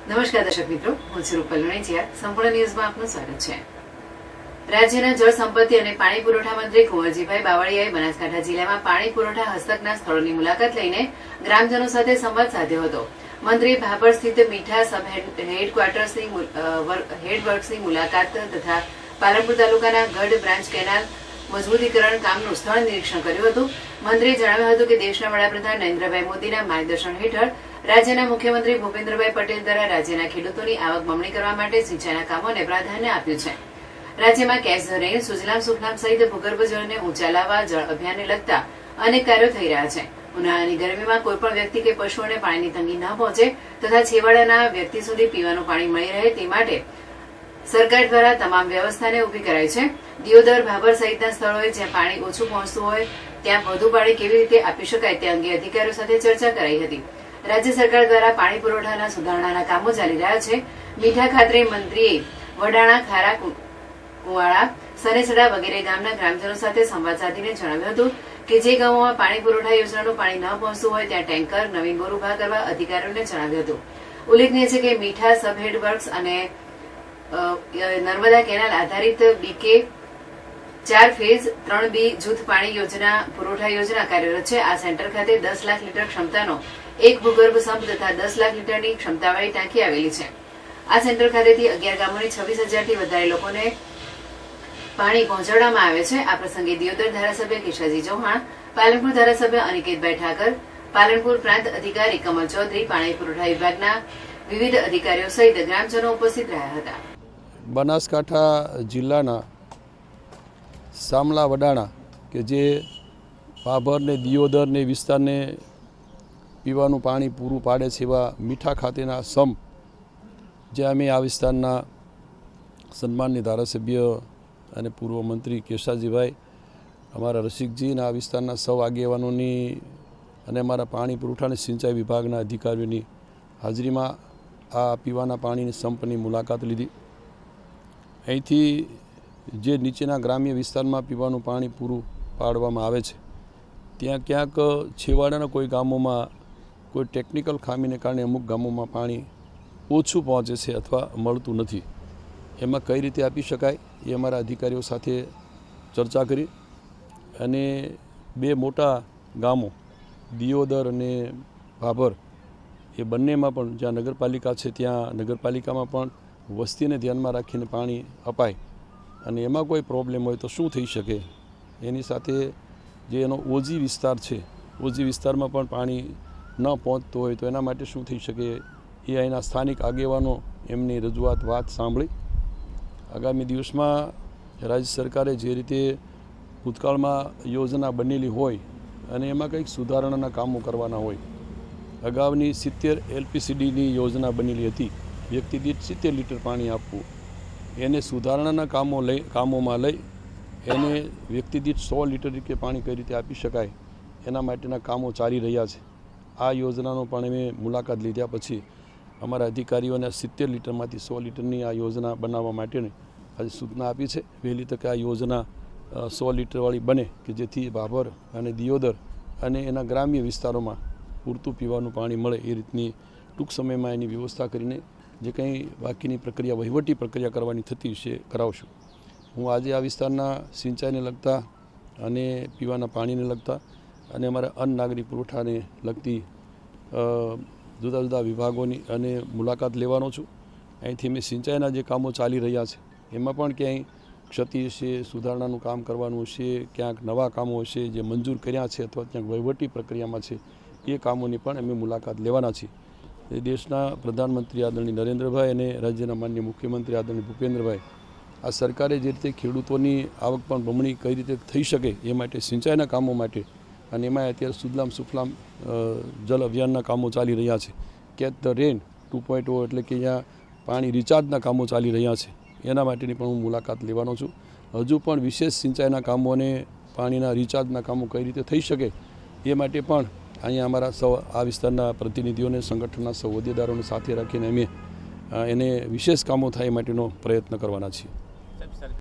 નમસ્કાર દર્શક મિત્રો, હું છું રૂપલ લુણીચિયા. સંપૂર્ણ ન્યૂઝમાં આપનું સ્વાગત છે. રાજ્યના જળ સંપત્તિ અને પાણી પુરવઠા મંત્રી કુંવરજીભાઈ બાવળિયાએ બનાસકાંઠા જિલ્લામાં પાણી પુરવઠા હસ્તકના સ્થળોની મુલાકાત લઈને ગ્રામજનો સાથે સંવાદ સાધ્યો હતો. મંત્રીએ ભાભર સ્થિત મીઠા સબ હેડવર્ક્સની મુલાકાત તથા પાલનપુર તાલુકાના ગઢ બ્રાન્ચ કેનાલ મજબૂતીકરણ કામનું સ્થળ નિરીક્ષણ કર્યું હતું. મંત્રીએ જણાવ્યું હતું કે દેશના વડાપ્રધાન નરેન્દ્રભાઈ મોદીના માર્ગદર્શન હેઠળ રાજ્યના મુખ્યમંત્રી ભૂપેન્દ્રભાઈ પટેલ દ્વારા રાજ્યના ખેડૂતોની આવક બમણી કરવા માટે સિંચાઈના કામોને પ્રાધાન્ય આપ્યું છે. રાજ્યમાં catch the rain, Sujalam Sufalam સહિત ભૂગર્ભ જળને ઊંચા લાવવા જળ અભિયાનને લગતા અનેક કાર્યો થઈ રહ્યા છે. ઉનાળાની ગરમીમાં કોઈપણ વ્યક્તિ કે પશુઓને પાણીની તંગી ન પહોંચે તથા છેવાડાના વ્યક્તિ સુધી પીવાનું પાણી મળી રહે તે માટે સરકાર દ્વારા તમામ વ્યવસ્થાને ઊભી કરાઈ છે. દિયોદર, ભાભર સહિતના સ્થળોએ જ્યાં પાણી ઓછું પહોંચતું હોય ત્યાં વધુ પાણી કેવી રીતે આપી શકાય તે અંગે અધિકારીઓ સાથે ચર્ચા કરાઈ હતી. રાજ્ય સરકાર દ્વારા પાણી પુરવઠાના સુધારણાના કામો ચાલી રહ્યા છે. મીઠા ખાતરે મંત્રીએ વડાણા, ખારા, કુવાડા, સનેસડા વગેરે ગામના ગ્રામજનો સાથે સંવાદ સાધીને જણાવ્યું હતું કે જે ગામોમાં પાણી પુરવઠા યોજનાનું પાણી ન પહોંચતું હોય ત્યાં ટેન્કર નવીન બોર ઉભા કરવા અધિકારીઓને જણાવ્યું હતું. ઉલ્લેખનીય છે કે મીઠા સબ હેડવર્ક્સ અને નર્મદા કેનાલ આધારિત બીકે 4 ફેઝ 3B જૂથ પાણી યોજના પુરવઠા યોજના કાર્યરત છે. આ સેન્ટર ખાતે 10 લાખ લીટર ક્ષમતાનો એક ભૂગર્ભ સંપ તથા 10 લાખ લીટરની ક્ષમતાવાળી ટાંકી આવેલી છે. આ સેન્ટર ખાતેથી 11 ગામોની 26,000થી વધારે લોકોને પાણી પહોંચાડવામાં આવે છે. આ પ્રસંગે દિયોદર ધારાસભ્ય કેશાજી ચૌહાણ, પાલનપુર ધારાસભ્ય અનિકેતભાઈ ઠાકર, પાલનપુર પ્રાંત અધિકારી કમલ ચૌધરી, પાણી પુરવઠા વિભાગના વિવિધ અધિકારીઓ સહિત ગ્રામજનો ઉપસ્થિત રહ્યા હતા. બનાસકાંઠા જિલ્લાના સામલા વડાણા કે જે ભાભર ને દિયોદર ને વિસ્તારને પીવાનું પાણી પૂરું પાડે છે એવા મીઠા ખાતેના સંપ જે અમે આ વિસ્તારના સન્માનની ધારાસભ્ય અને પૂર્વ મંત્રી કેશાજીભાઈ, અમારા રસિકજી અને આ વિસ્તારના સૌ આગેવાનોની અને અમારા પાણી પુરવઠા અને સિંચાઈ વિભાગના અધિકારીઓની હાજરીમાં આ પીવાના પાણીની સંપની મુલાકાત લીધી. અહીંથી જે નીચેના ગ્રામ્ય વિસ્તારમાં પીવાનું પાણી પૂરું પાડવામાં આવે છે ત્યાં ક્યાંક છેવાડાના કોઈ ગામોમાં કોઈ ટેકનિકલ ખામીને કારણે અમુક ગામોમાં પાણી ઓછું પહોંચે છે અથવા મળતું નથી. એમાં કઈ રીતે આપી શકાય એ અમારા અધિકારીઓ સાથે ચર્ચા કરી અને બે મોટા ગામો દિયોદર અને ભાભર એ બંનેમાં પણ જ્યાં નગરપાલિકા છે ત્યાં નગરપાલિકામાં પણ વસ્તીને ધ્યાનમાં રાખીને પાણી અપાય અને એમાં કોઈ પ્રોબ્લેમ હોય તો શું થઈ શકે એની સાથે જે એનો ઓજી વિસ્તાર છે, ઓજી વિસ્તારમાં પણ પાણી ન પહોંચતું હોય તો એના માટે શું થઈ શકે એ અહીંના સ્થાનિક આગેવાનો એમની રજૂઆત વાત સાંભળી. આગામી દિવસમાં રાજ્ય સરકારે જે રીતે ભૂતકાળમાં યોજના બનેલી હોય અને એમાં કંઈક સુધારણાના કામો કરવાના હોય. અગાઉની 70 LPCDની યોજના બનેલી હતી, વ્યક્તિ દીઠ 70 લીટર પાણી આપવું. એને સુધારણાના કામોમાં લઈ એને વ્યક્તિ દીઠ 100 લીટર કે પાણી કઈ રીતે આપી શકાય એના માટેના કામો ચાલી રહ્યા છે. આ યોજનાનો પણ અમે મુલાકાત લીધા પછી અમારા અધિકારીઓને 70 લીટરમાંથી 100 લીટરની આ યોજના બનાવવા માટેની આજે સૂચના આપી છે. વહેલી તકે આ યોજના 100 લીટરવાળી બને કે જેથી ભાભર અને દિયોદર અને એના ગ્રામ્ય વિસ્તારોમાં પૂરતું પીવાનું પાણી મળે એ રીતની ટૂંક સમયમાં એની વ્યવસ્થા કરીને જે કંઈ બાકીની પ્રક્રિયા, વહીવટી પ્રક્રિયા કરવાની થતી છે કરાવશું. હું આજે આ વિસ્તારના સિંચાઈને લગતા અને પીવાના પાણીને લગતા અને અમારા અન્ન નાગરિક પુરવઠાને લગતી જુદા જુદા વિભાગોની અને મુલાકાત લેવાનો છું. અહીંથી મેં સિંચાઈના જે કામો ચાલી રહ્યા છે એમાં પણ ક્યાંય ક્ષતિ હશે, સુધારણાનું કામ કરવાનું હશે, ક્યાંક નવા કામો હશે જે મંજૂર કર્યા છે અથવા ક્યાંક વહીવટી પ્રક્રિયામાં છે એ કામોની પણ અમે મુલાકાત લેવાના છીએ. એ દેશના પ્રધાનમંત્રી આદરણીય નરેન્દ્રભાઈ અને રાજ્યના માનનીય મુખ્યમંત્રી આદરણીય ભૂપેન્દ્રભાઈ આ સરકારે જે રીતે ખેડૂતોની આવક પણ બમણી કઈ રીતે થઈ શકે એ માટે સિંચાઈના કામો માટે અને એમાં અત્યારે સુજલામ સુફલામ જલ અભિયાનના કામો ચાલી રહ્યા છે. કેચ ધ રેન 2.0 એટલે કે અહીંયા પાણી રિચાર્જના કામો ચાલી રહ્યા છે એના માટેની પણ હું મુલાકાત લેવાનો છું. હજુ પણ વિશેષ સિંચાઈના કામો અને પાણીના રિચાર્જના કામો કઈ રીતે થઈ શકે એ માટે પણ અહીંયા અમારા સૌ આ વિસ્તારના પ્રતિનિધિઓને, સંગઠનના સૌ હોદ્દેદારોને સાથે રાખીને અમે એને વિશેષ કામો થાય માટેનો પ્રયત્ન કરવાના છીએ.